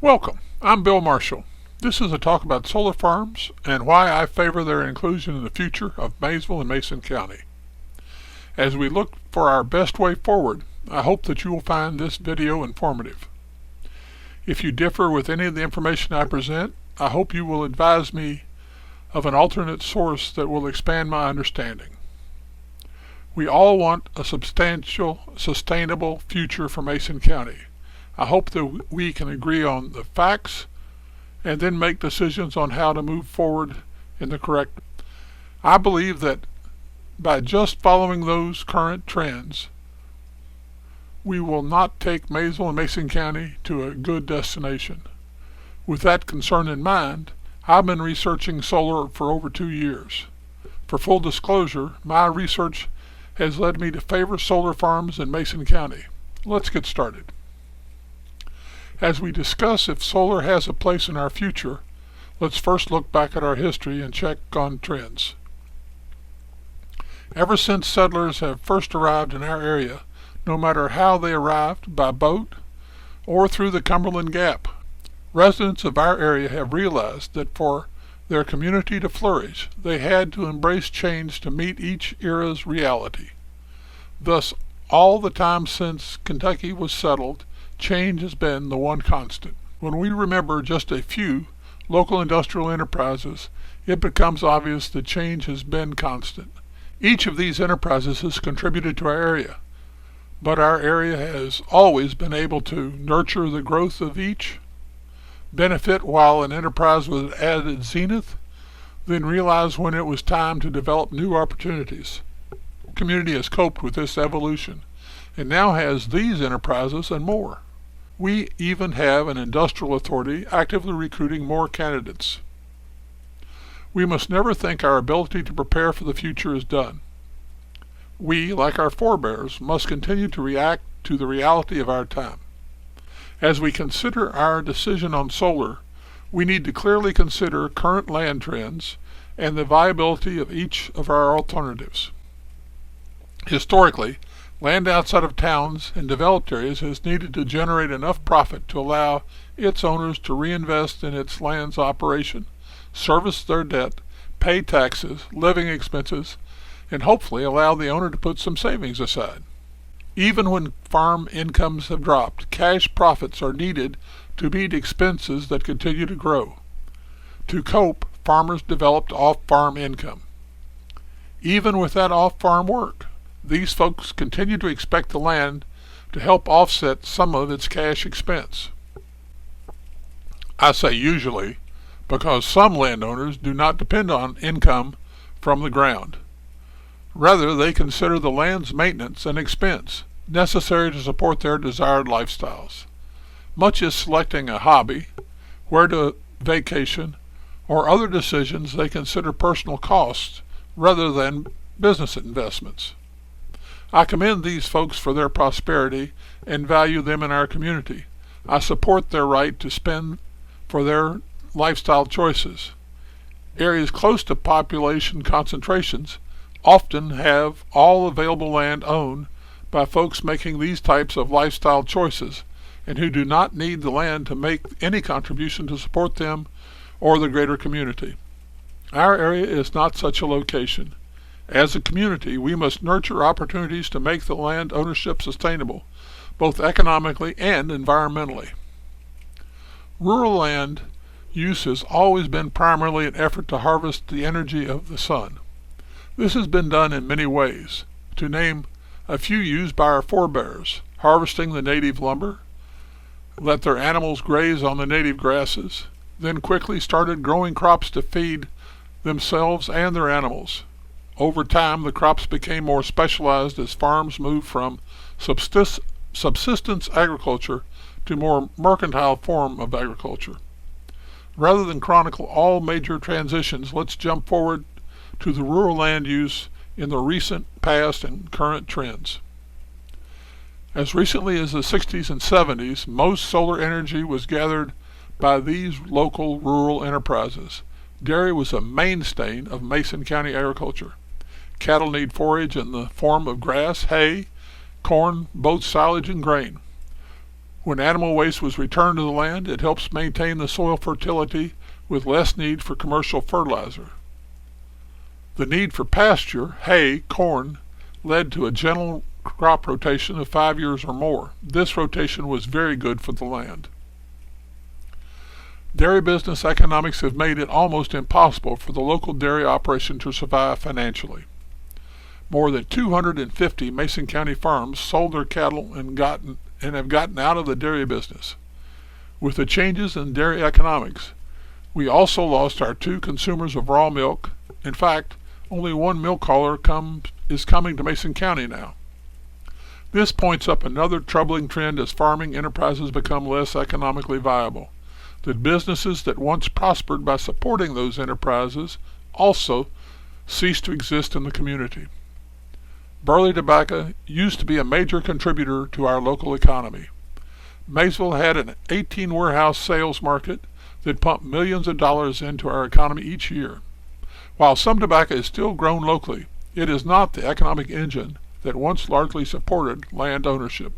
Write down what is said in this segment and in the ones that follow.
Welcome, I'm Bill Marshall. This is a talk about solar farms and why I favor their inclusion in the future of Maysville and Mason County. As we look for our best way forward, I hope that you will find this video informative. If you differ with any of the information I present, I hope you will advise me of an alternate source that will expand my understanding. We all want a substantial, sustainable future for Mason County. I hope that we can agree on the facts and then make decisions on how to move forward in the correct. I believe that by just following those current trends, we will not take Maysville and Mason County to a good destination. With that concern in mind, I've been researching solar for over 2 years. For full disclosure, my research has led me to favor solar farms in Mason County. Let's get started. As we discuss if solar has a place in our future, let's first look back at our history and check on trends. Ever since settlers have first arrived in our area, no matter how they arrived, by boat or through the Cumberland Gap, residents of our area have realized that for their community to flourish, they had to embrace change to meet each era's reality. Thus, all the time since Kentucky was settled, change has been the one constant. When we remember just a few local industrial enterprises, it becomes obvious that change has been constant. Each of these enterprises has contributed to our area, but our area has always been able to nurture the growth of each, benefit while an enterprise was at its zenith, then realize when it was time to develop new opportunities. The community has coped with this evolution and now has these enterprises and more. We even have an industrial authority actively recruiting more candidates. We must never think our ability to prepare for the future is done. We, like our forebears, must continue to react to the reality of our time. As we consider our decision on solar, we need to clearly consider current land trends and the viability of each of our alternatives. Historically, land outside of towns and developed areas has needed to generate enough profit to allow its owners to reinvest in its land's operation, service their debt, pay taxes, living expenses, and hopefully allow the owner to put some savings aside. Even when farm incomes have dropped, cash profits are needed to meet expenses that continue to grow. To cope, farmers developed off-farm income. Even with that off-farm work, these folks continue to expect the land to help offset some of its cash expense. I say usually because some landowners do not depend on income from the ground. Rather, they consider the land's maintenance an expense necessary to support their desired lifestyles. Much as selecting a hobby, where to vacation, or other decisions, they consider personal costs rather than business investments. I commend these folks for their prosperity and value them in our community. I support their right to spend for their lifestyle choices. Areas close to population concentrations often have all available land owned by folks making these types of lifestyle choices and who do not need the land to make any contribution to support them or the greater community. Our area is not such a location. As a community, we must nurture opportunities to make the land ownership sustainable, both economically and environmentally. Rural land use has always been primarily an effort to harvest the energy of the sun. This has been done in many ways. To name a few used by our forebears: harvesting the native lumber, let their animals graze on the native grasses, then quickly started growing crops to feed themselves and their animals. Over time, the crops became more specialized as farms moved from subsistence agriculture to more mercantile form of agriculture. Rather than chronicle all major transitions, let's jump forward to the rural land use in the recent past and current trends. As recently as the 60s and 70s, most solar energy was gathered by these local rural enterprises. Dairy was a mainstay of Mason County agriculture. Cattle need forage in the form of grass, hay, corn, both silage and grain. When animal waste was returned to the land, it helps maintain the soil fertility with less need for commercial fertilizer. The need for pasture, hay, corn, led to a gentle crop rotation of 5 years or more. This rotation was very good for the land. Dairy business economics have made it almost impossible for the local dairy operation to survive financially. More than 250 Mason County farms sold their cattle and have gotten out of the dairy business. With the changes in dairy economics, we also lost our 2 consumers of raw milk. In fact, only 1 milk hauler is coming to Mason County now. This points up another troubling trend as farming enterprises become less economically viable. The businesses that once prospered by supporting those enterprises also cease to exist in the community. Burley tobacco used to be a major contributor to our local economy. Maysville had an 18-warehouse sales market that pumped millions of dollars into our economy each year. While some tobacco is still grown locally, it is not the economic engine that once largely supported land ownership.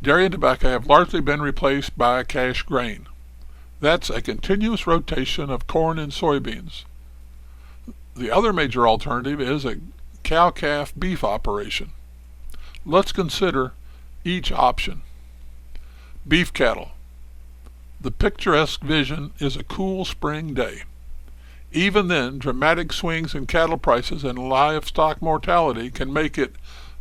Dairy and tobacco have largely been replaced by cash grain. That's a continuous rotation of corn and soybeans. The other major alternative is a cow-calf beef operation. Let's consider each option. Beef cattle. The picturesque vision is a cool spring day. Even then, dramatic swings in cattle prices and livestock mortality can make it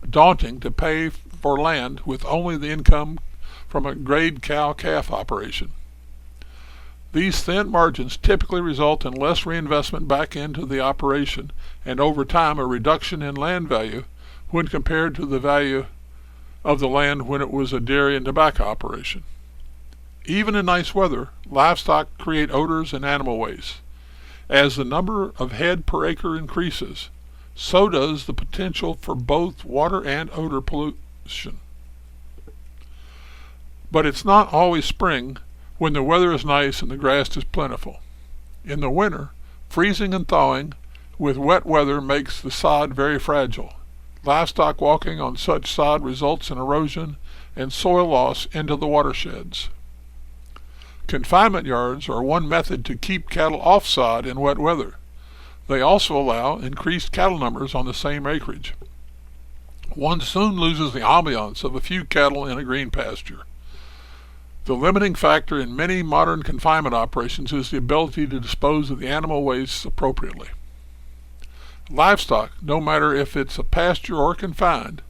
daunting to pay for land with only the income from a grade cow-calf operation. These thin margins typically result in less reinvestment back into the operation and over time a reduction in land value when compared to the value of the land when it was a dairy and tobacco operation. Even in nice weather, livestock create odors and animal waste. As the number of head per acre increases, so does the potential for both water and odor pollution. But it's not always spring when the weather is nice and the grass is plentiful. In the winter, freezing and thawing with wet weather makes the sod very fragile. Livestock walking on such sod results in erosion and soil loss into the watersheds. Confinement yards are one method to keep cattle off sod in wet weather. They also allow increased cattle numbers on the same acreage. One soon loses the ambiance of a few cattle in a green pasture. The limiting factor in many modern confinement operations is the ability to dispose of the animal waste appropriately. Livestock, no matter if it's a pasture or confined,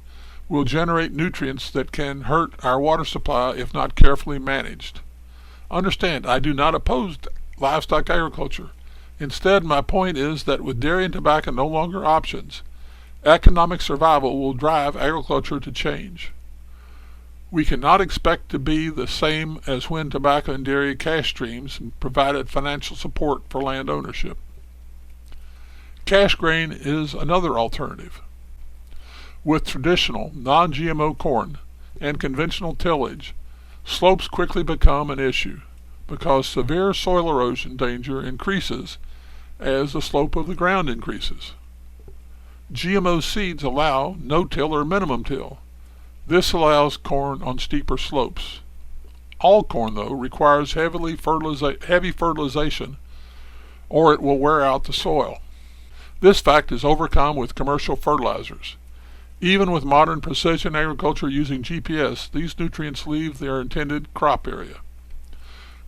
will generate nutrients that can hurt our water supply if not carefully managed. Understand, I do not oppose livestock agriculture. Instead, my point is that with dairy and tobacco no longer options, economic survival will drive agriculture to change. We cannot expect to be the same as when tobacco and dairy cash streams provided financial support for land ownership. Cash grain is another alternative. With traditional, non-GMO corn and conventional tillage, slopes quickly become an issue because severe soil erosion danger increases as the slope of the ground increases. GMO seeds allow no-till or minimum till. This allows corn on steeper slopes. All corn, though, requires heavy fertilization or it will wear out the soil. This fact is overcome with commercial fertilizers. Even with modern precision agriculture using GPS, these nutrients leave their intended crop area.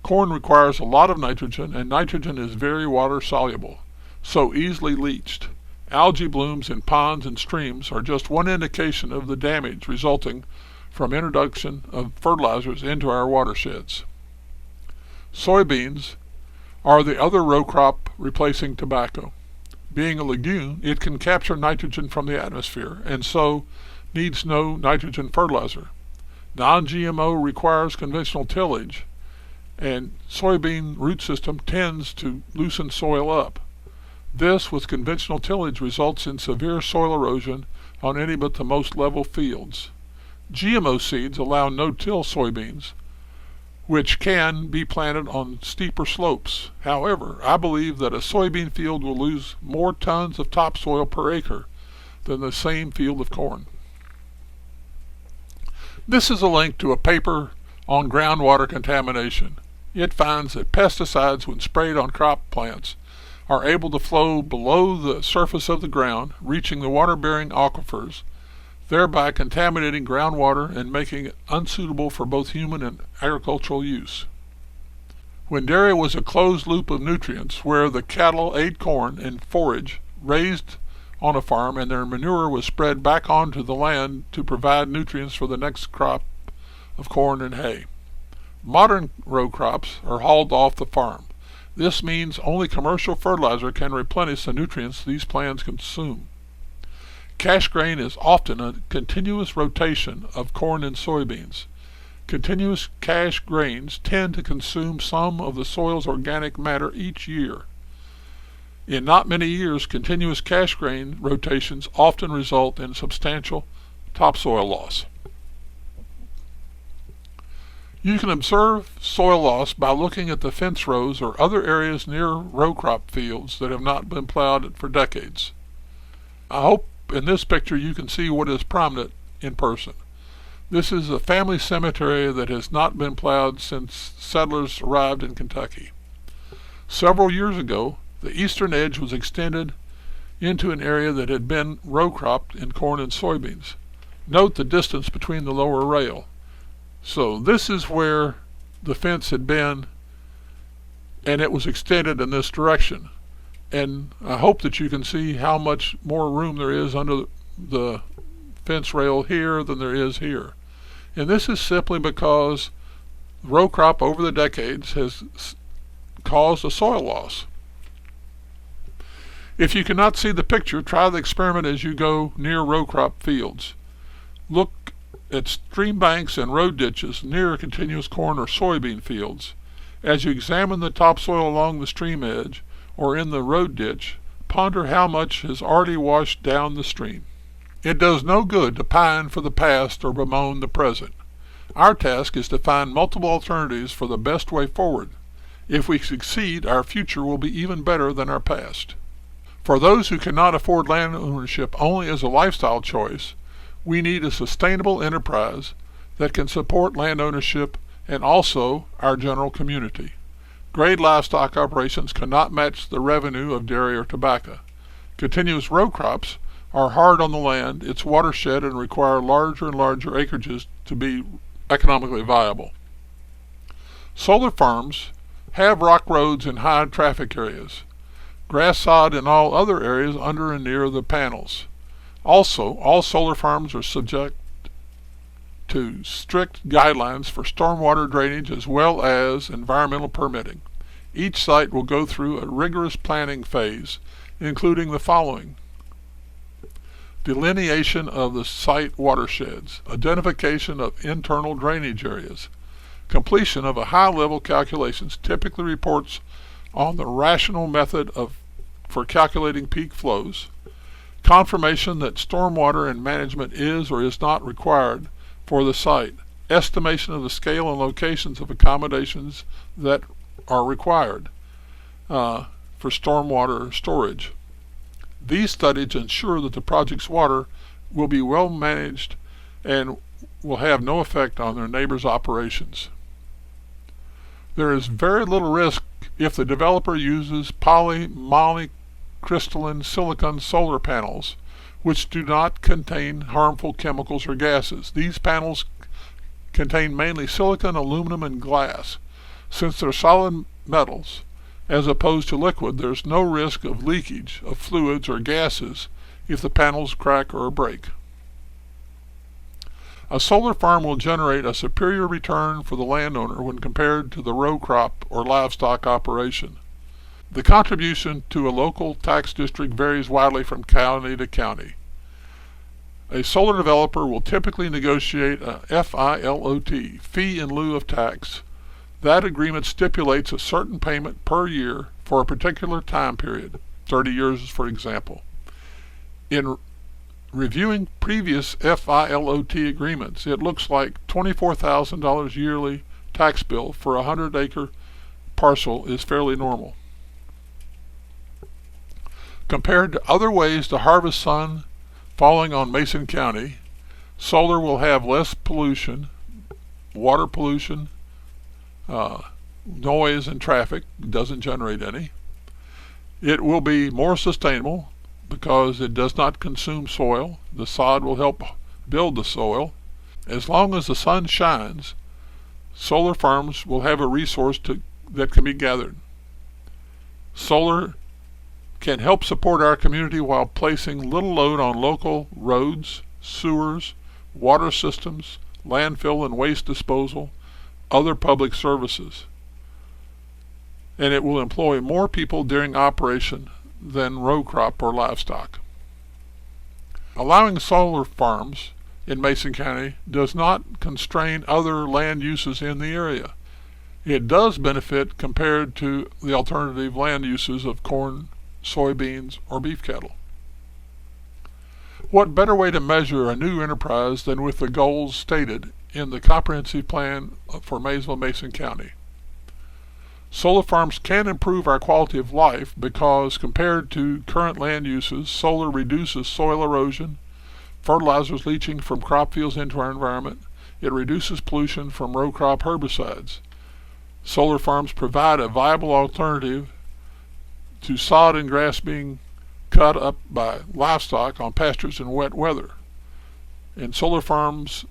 Corn requires a lot of nitrogen, and nitrogen is very water soluble, so easily leached. Algae blooms in ponds and streams are just one indication of the damage resulting from introduction of fertilizers into our watersheds. Soybeans are the other row crop replacing tobacco. Being a legume, it can capture nitrogen from the atmosphere and so needs no nitrogen fertilizer. Non-GMO requires conventional tillage, and soybean root system tends to loosen soil up. This, with conventional tillage, results in severe soil erosion on any but the most level fields. GMO seeds allow no-till soybeans, which can be planted on steeper slopes. However, I believe that a soybean field will lose more tons of topsoil per acre than the same field of corn. This is a link to a paper on groundwater contamination. It finds that pesticides, when sprayed on crop plants, are able to flow below the surface of the ground, reaching the water-bearing aquifers, thereby contaminating groundwater and making it unsuitable for both human and agricultural use. When dairy was a closed loop of nutrients where the cattle ate corn and forage raised on a farm and their manure was spread back onto the land to provide nutrients for the next crop of corn and hay. Modern row crops are hauled off the farm. This means only commercial fertilizer can replenish the nutrients these plants consume. Cash grain is often a continuous rotation of corn and soybeans. Continuous cash grains tend to consume some of the soil's organic matter each year. In not many years, continuous cash grain rotations often result in substantial topsoil loss. You can observe soil loss by looking at the fence rows or other areas near row crop fields that have not been plowed for decades. I hope in this picture you can see what is prominent in person. This is a family cemetery that has not been plowed since settlers arrived in Kentucky. Several years ago, the eastern edge was extended into an area that had been row cropped in corn and soybeans. Note the distance between the lower rail. So this is where the fence had been, and it was extended in this direction. And I hope that you can see how much more room there is under the fence rail here than there is here. And this is simply because row crop over the decades has caused a soil loss. If you cannot see the picture, try the experiment as you go near row crop fields. Look at stream banks and road ditches near continuous corn or soybean fields. As you examine the topsoil along the stream edge or in the road ditch, ponder how much has already washed down the stream. It does no good to pine for the past or bemoan the present. Our task is to find multiple alternatives for the best way forward. If we succeed, our future will be even better than our past. For those who cannot afford land ownership only as a lifestyle choice, we need a sustainable enterprise that can support land ownership and also our general community. Grade livestock operations cannot match the revenue of dairy or tobacco. Continuous row crops are hard on the land, its watershed, and require larger and larger acreages to be economically viable. Solar farms have rock roads in high traffic areas, grass sod in all other areas under and near the panels. Also, all solar farms are subject to strict guidelines for stormwater drainage as well as environmental permitting. Each site will go through a rigorous planning phase, including the following: delineation of the site watersheds, identification of internal drainage areas, completion of a high-level calculations, typically reports on the rational method for calculating peak flows, confirmation that stormwater and management is or is not required for the site, estimation of the scale and locations of accommodations that are required for stormwater storage. These studies ensure that the project's water will be well managed and will have no effect on their neighbors' operations. There is very little risk if the developer uses polycrystalline silicon solar panels, which do not contain harmful chemicals or gases. These panels contain mainly silicon, aluminum, and glass. Since they're solid metals, as opposed to liquid, there's no risk of leakage of fluids or gases if the panels crack or break. A solar farm will generate a superior return for the landowner when compared to the row crop or livestock operation. The contribution to a local tax district varies widely from county to county. A solar developer will typically negotiate a FILOT, fee in lieu of tax. That agreement stipulates a certain payment per year for a particular time period, 30 years for example. In reviewing previous FILOT agreements, it looks like $24,000 yearly tax bill for a 100-acre parcel is fairly normal. Compared to other ways to harvest sun falling on Mason County, Solar will have less pollution, water pollution, noise and traffic, doesn't generate any. It will be more sustainable because it does not consume soil. The sod will help build the soil. As long as the sun shines, solar farms will have a resource that can be gathered. Solar can help support our community while placing little load on local roads, sewers, water systems, landfill and waste disposal, other public services. And it will employ more people during operation than row crop or livestock. Allowing solar farms in Mason County does not constrain other land uses in the area. It does benefit compared to the alternative land uses of corn, soybeans, or beef cattle. What better way to measure a new enterprise than with the goals stated in the comprehensive plan for Maysville-Mason County? Solar farms can improve our quality of life because compared to current land uses, solar reduces soil erosion, fertilizers leaching from crop fields into our environment. It reduces pollution from row crop herbicides. Solar farms provide a viable alternative to sod and grass being cut up by livestock on pastures in wet weather. And solar farms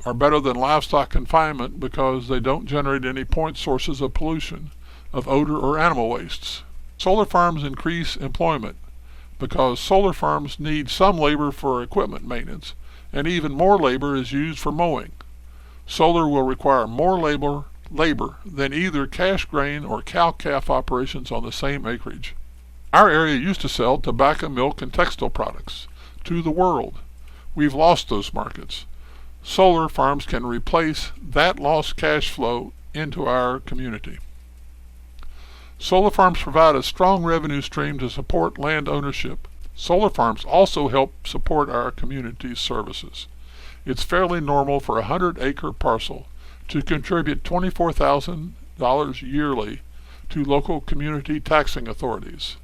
are better than livestock confinement because they don't generate any point sources of pollution, of odor or animal wastes. Solar farms increase employment because solar farms need some labor for equipment maintenance, and even more labor is used for mowing. Solar will require more labor than either cash grain or cow-calf operations on the same acreage. Our area used to sell tobacco, milk, and textile products to the world. We've lost those markets. Solar farms can replace that lost cash flow into our community. Solar farms provide a strong revenue stream to support land ownership. Solar farms also help support our community's services. It's fairly normal for a 100-acre parcel to contribute $24,000 yearly to local community taxing authorities.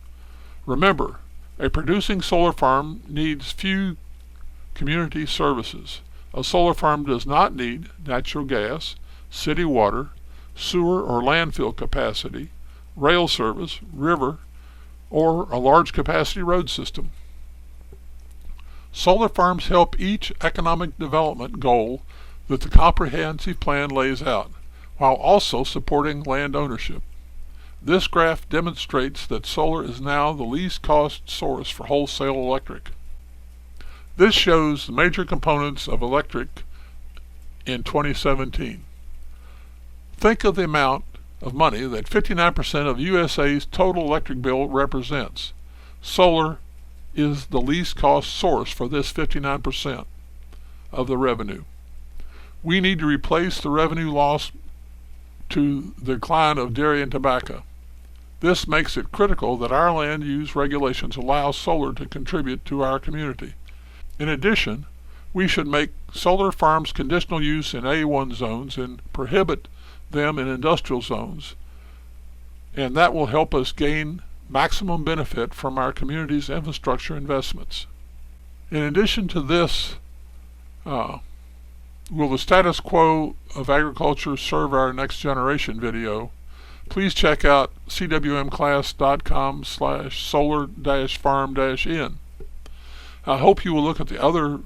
Remember, a producing solar farm needs few community services. A solar farm does not need natural gas, city water, sewer or landfill capacity, rail service, river, or a large capacity road system. Solar farms help each economic development goal that the comprehensive plan lays out, while also supporting land ownership. This graph demonstrates that solar is now the least cost source for wholesale electric. This shows the major components of electric in 2017. Think of the amount of money that 59% of USA's total electric bill represents. Solar is the least cost source for this 59% of the revenue. We need to replace the revenue lost to the decline of dairy and tobacco. This makes it critical that our land use regulations allow solar to contribute to our community. In addition, we should make solar farms conditional use in A1 zones and prohibit them in industrial zones, and that will help us gain maximum benefit from our community's infrastructure investments. In addition to this, will the status quo of agriculture serve our next generation video? Please check out cwmclass.com/solar-farm-in. I hope you will look at the other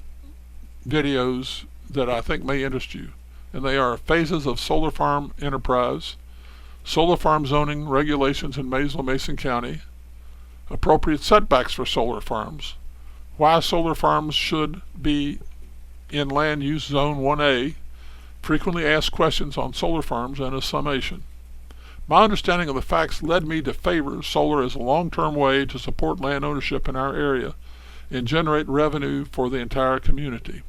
videos that I think may interest you, and they are Phases of Solar Farm Enterprise, Solar Farm Zoning Regulations in Maysville-Mason County, Appropriate Setbacks for Solar Farms, Why Solar Farms Should Be in Land Use Zone 1A, Frequently Asked Questions on Solar Farms, and a summation. My understanding of the facts led me to favor solar as a long-term way to support land ownership in our area and generate revenue for the entire community.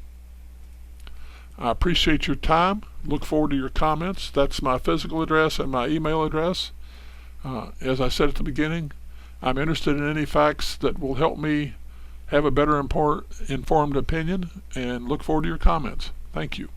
I appreciate your time. Look forward to your comments. That's my physical address and my email address. As I said at the beginning, I'm interested in any facts that will help me have a better informed opinion, and look forward to your comments. Thank you.